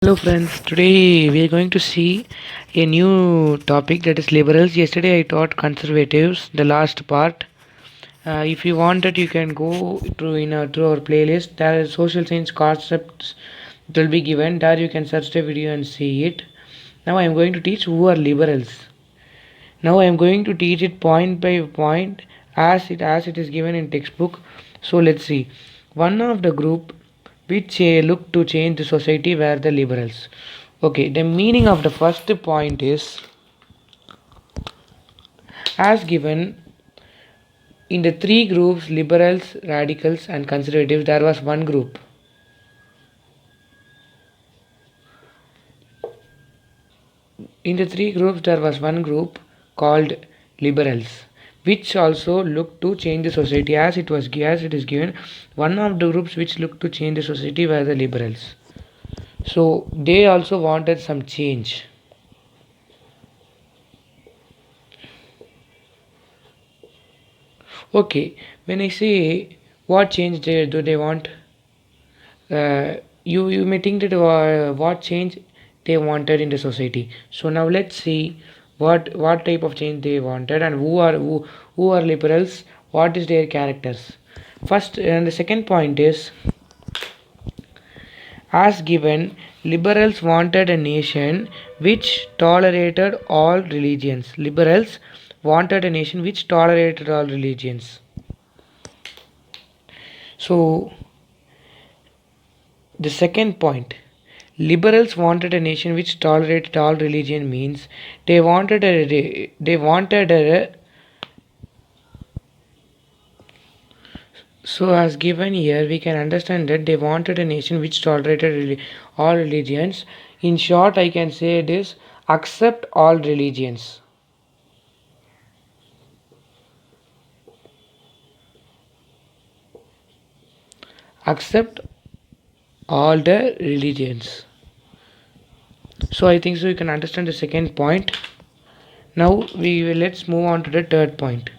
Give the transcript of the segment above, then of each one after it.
Hello friends, today we are going to see a new topic, that is liberals. Yesterday I taught conservatives, the last part. If you want it, you can go through our playlist. There is social science concepts that will be given. There you can search the video and see it. Now I am going to teach who are liberals. Now I am going to teach it point by point as it is given in textbook. So let's see. One of the group which look to change the society were the liberals. Okay, the meaning of the first point is as given in the three groups, liberals, radicals and conservatives, there was one group. In the three groups there was one group called liberals, which also looked to change the society as it is given. One of the groups which looked to change the society were the liberals. So they also wanted some change. Okay, when I say what change do they want, you may think that what change they wanted in the society. So now let's see what type of change they wanted and who are liberals, what is their characters. First and the second point is as given, liberals wanted a nation which tolerated all religions. Liberals wanted a nation which tolerated all religions. So the second point, liberals wanted a nation which tolerated all religion means they wanted a so as given here we can understand that they wanted a nation which tolerated all religions. In short I can say it is accept all religions. Accept all the religions. So I think so you can understand the second point. Now let's move on to the third point.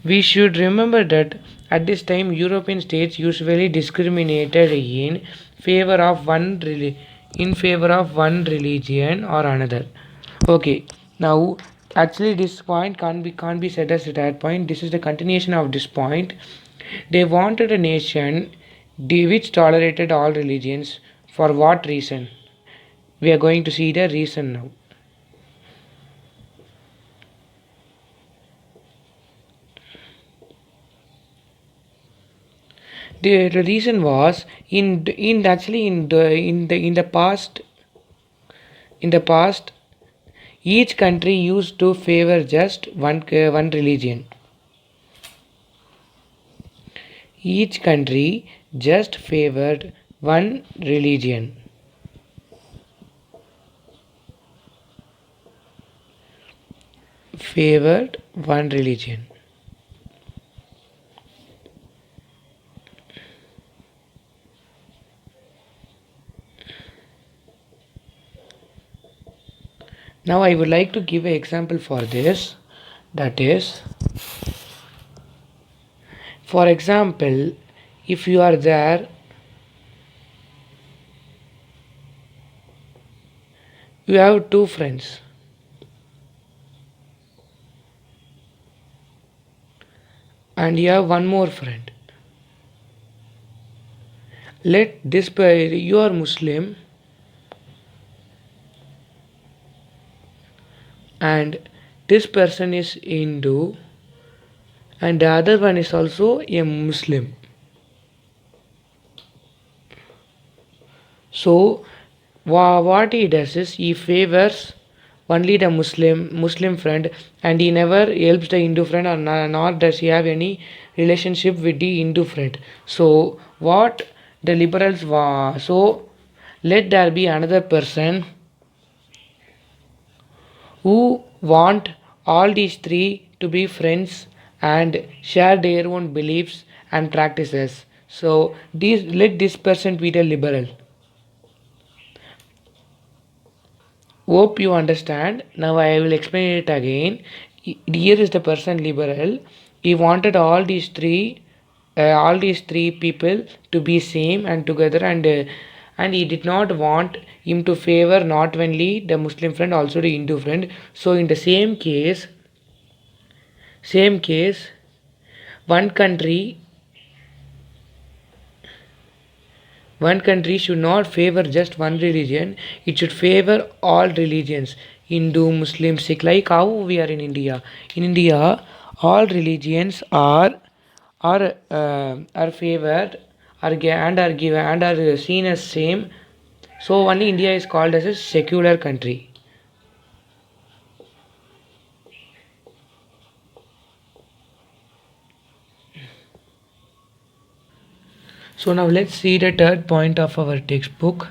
We should remember that at this time European states usually discriminated in favor of one religion or another. Okay, now actually this point can't be said as a third point. This is the continuation of this point. They wanted a nation which tolerated all religions. For what reason? We are going to see the reason now. The reason was in actually in the past each country used to favor just one religion. Each country just favored one religion. Favored one religion. Now I would like to give an example for this. That is, for example, if you are there, you have two friends. And you have one more friend. Let this you are Muslim and this person is Hindu and the other one is also a Muslim. So what he does is he favors only the Muslim friend and he never helps the Hindu friend, or nor does he have any relationship with the Hindu friend. So what the liberals want, so let there be another person who want all these three to be friends and share their own beliefs and practices. So let this person be the liberal. Hope you understand. Now I will explain it again. Here is the person liberal. He wanted all these three people to be same and together and he did not want him to favor not only the Muslim friend, also the Hindu friend. So in the same case, one country one country should not favor just one religion, it should favor all religions, Hindu, Muslim, Sikh, like how we are in India. In India, all religions are favored, are given and are seen as same. So only India is called as a secular country. So now let's see the third point of our textbook.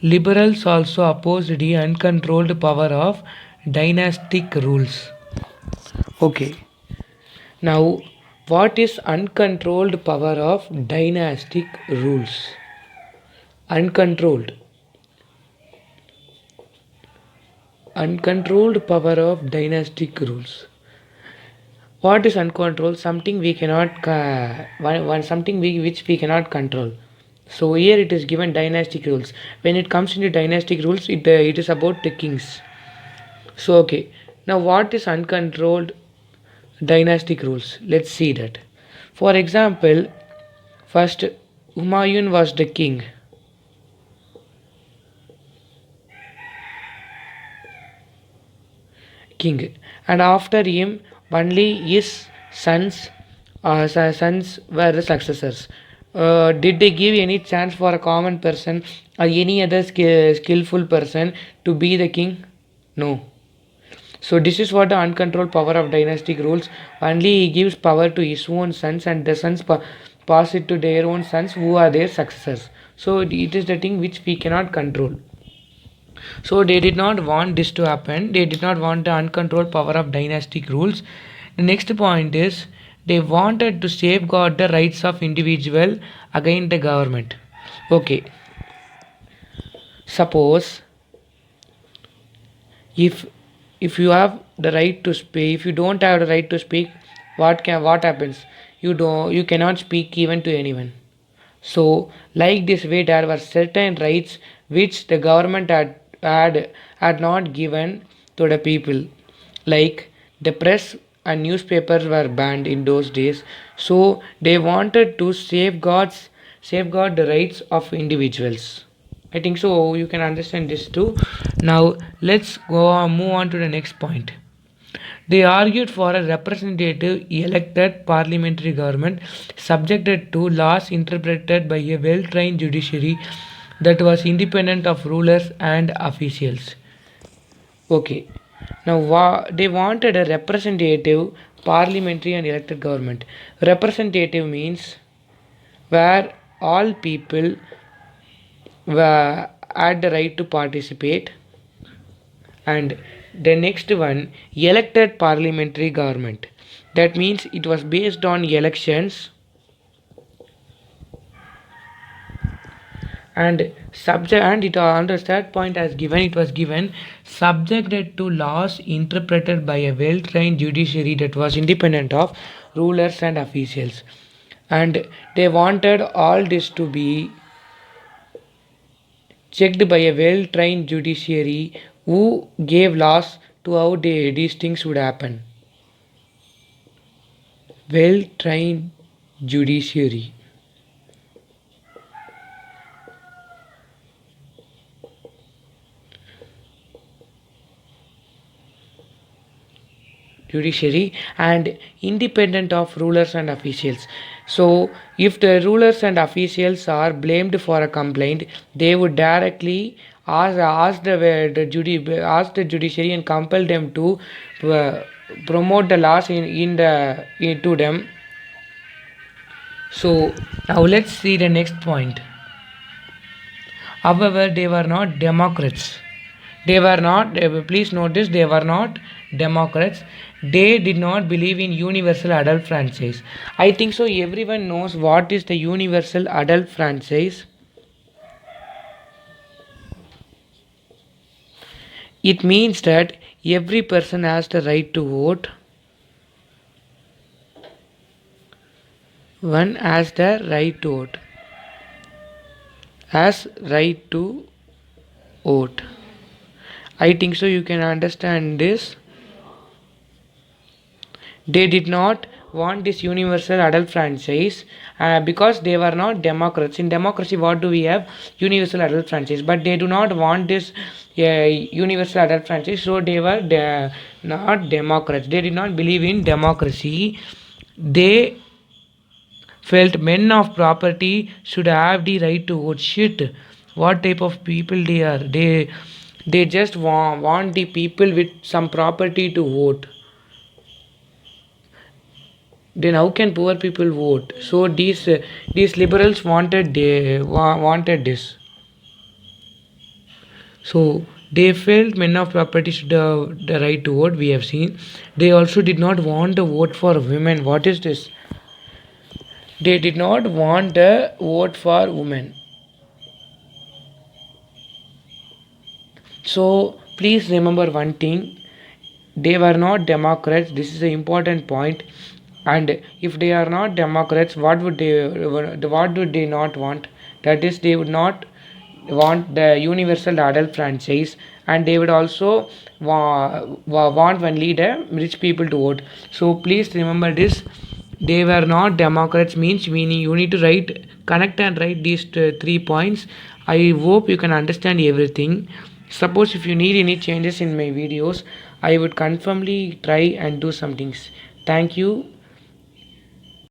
Liberals also opposed the uncontrolled power of dynastic rules. Okay. Now, what is uncontrolled power of dynastic rules? Uncontrolled. Uncontrolled power of dynastic rules. What is uncontrolled? Something we cannot, something which we cannot control. So here it is given dynastic rules. When it comes into dynastic rules, it is about the kings. So okay, now what is uncontrolled dynastic rules? Let's see that. For example, first Humayun was the king. And after him only his sons were the successors. Did they give any chance for a common person or any other skillful person to be the king? No. So this is what the uncontrolled power of dynastic rules. Only he gives power to his own sons, and the sons pass it to their own sons who are their successors. So it is the thing which we cannot control. So they did not want this to happen. They did not want the uncontrolled power of dynastic rules. The next point is they wanted to safeguard the rights of individual against the government. Okay. Suppose if you have the right to speak, if you don't have the right to speak, what happens? You cannot speak even to anyone. So, like this way, there were certain rights which the government had not given to the people, like the press and newspapers were banned in those days. So they wanted to safeguard the rights of individuals. I think so. You can understand this too. Now let's move on to the next point. They argued for a representative elected parliamentary government subjected to laws interpreted by a well trained judiciary that was independent of rulers and officials. Okay. Now they wanted a representative parliamentary and elected government. Representative means where all people had the right to participate, and the next one, elected parliamentary government. That means it was based on elections and subject, and it on the third point as given, it was given subjected to laws interpreted by a well trained judiciary that was independent of rulers and officials. And they wanted all this to be checked by a well trained judiciary who gave laws to how these things would happen. Well trained judiciary. And independent of rulers and officials. So if the rulers and officials are blamed for a complaint, they would directly ask the judiciary and compel them to promote the laws to them. So now let's see the next point. However, they were not Democrats. They were not, please notice, they were not Democrats. They did not believe in universal adult franchise. I think so. Everyone knows what is the universal adult franchise. It means that every person has the right to vote. One has the right to vote. as right to vote. I think so you can understand this. They did not want this universal adult franchise because they were not democrats. In democracy, what do we have? Universal adult franchise. But they do not want this universal adult franchise, so they were not democrats. They did not believe in democracy. They felt men of property should have the right to vote. Shit, what type of people they are? They just want the people with some property to vote. Then how can poor people vote? So these liberals wanted this. So they felt men of property should have the right to vote. We have seen. They also did not want to vote for women. What is this? They did not want a vote for women. So please remember one thing, they were not democrats. This is an important point. And if they are not democrats, what would they not want? That is, they would not want the universal adult franchise, and they would also want only the rich people to vote. So please remember this. They were not democrats means meaning you need to write, connect and write these three points. I hope you can understand everything. Suppose if you need any changes in my videos, I would confirmly try and do some things. Thank you.